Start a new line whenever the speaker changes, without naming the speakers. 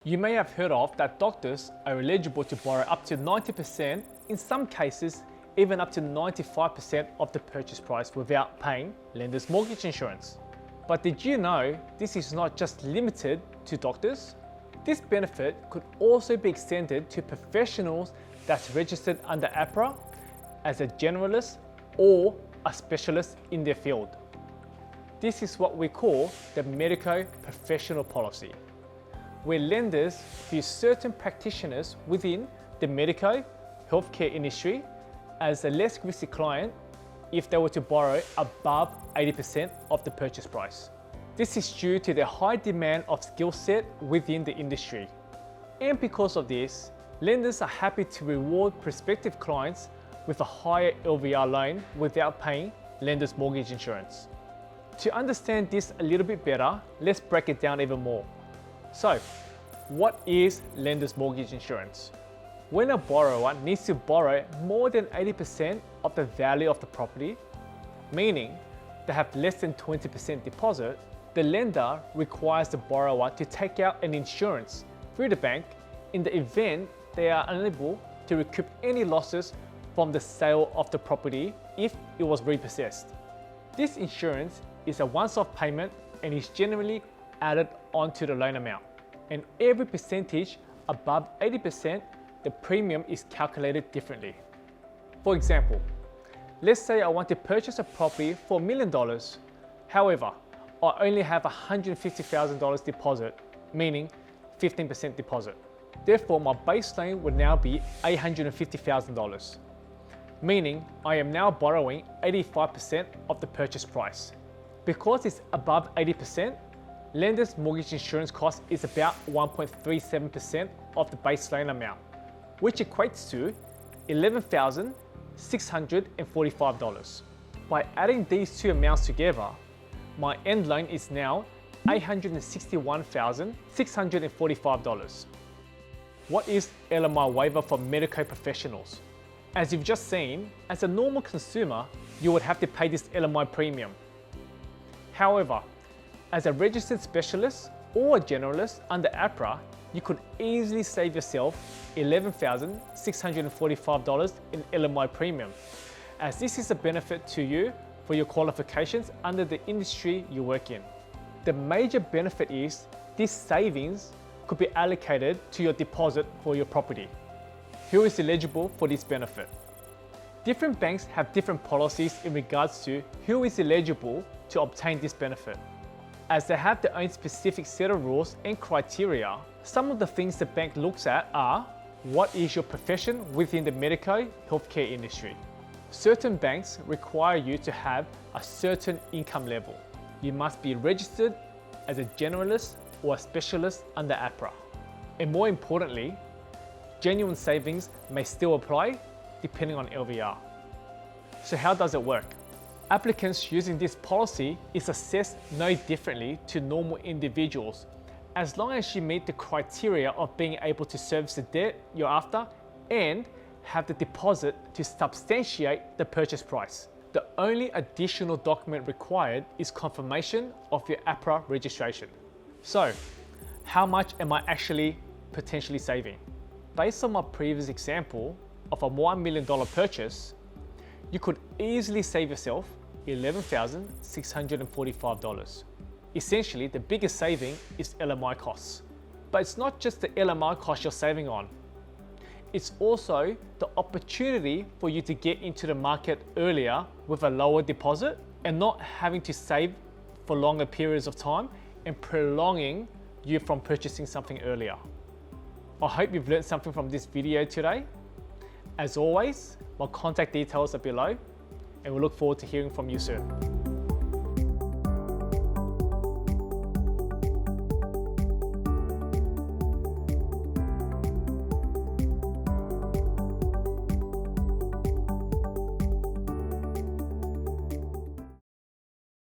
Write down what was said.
You may have heard of that doctors are eligible to borrow up to 90%, in some cases even up to 95% of the purchase price without paying lender's mortgage insurance. But did you know this is not just limited to doctors? This benefit could also be extended to professionals that's registered under APRA as a generalist or a specialist in their field. This is what we call the medico professional policy, where lenders view certain practitioners within the medico healthcare industry as a less risky client if they were to borrow above 80% of the purchase price. This is due to the high demand of skill set within the industry. And because of this, lenders are happy to reward prospective clients with a higher LVR loan without paying lender's mortgage insurance. To understand this a little bit better, let's break it down even more. So, what is lender's mortgage insurance? When a borrower needs to borrow more than 80% of the value of the property, meaning they have less than 20% deposit, the lender requires the borrower to take out an insurance through the bank in the event they are unable to recoup any losses from the sale of the property if it was repossessed. This insurance is a once-off payment and is generally added onto the loan amount. And every percentage above 80%, the premium is calculated differently. For example, let's say I want to purchase a property for $1 million. However, I only have $150,000 deposit, meaning 15% deposit. Therefore, my base loan would now be $850,000, meaning I am now borrowing 85% of the purchase price. Because it's above 80%, lender's mortgage insurance cost is about 1.37% of the base loan amount, which equates to $11,645. By adding these two amounts together, my end loan is now $861,645. What is LMI waiver for medico professionals? As you've just seen, as a normal consumer, you would have to pay this LMI premium. However, as a registered specialist or a generalist under APRA, you could easily save yourself $11,645 in LMI premium, as this is a benefit to you for your qualifications under the industry you work in. The major benefit is this savings could be allocated to your deposit for your property. Who is eligible for this benefit? Different banks have different policies in regards to who is eligible to obtain this benefit. As they have their own specific set of rules and criteria, some of the things the bank looks at are: what is your profession within the medico healthcare industry? Certain banks require you to have a certain income level. You must be registered as a generalist or a specialist under APRA. And more importantly, genuine savings may still apply depending on LVR. So how does it work? Applicants using this policy is assessed no differently to normal individuals, as long as you meet the criteria of being able to service the debt you're after and have the deposit to substantiate the purchase price. The only additional document required is confirmation of your APRA registration. So, how much am I actually potentially saving? Based on my previous example of a $1 million purchase, you could easily save yourself $11,645. Essentially, the biggest saving is LMI costs. But it's not just the LMI cost you're saving on. It's also the opportunity for you to get into the market earlier with a lower deposit and not having to save for longer periods of time and prolonging you from purchasing something earlier. I hope you've learned something from this video today. As always, my contact details are below, and we look forward to hearing from you soon.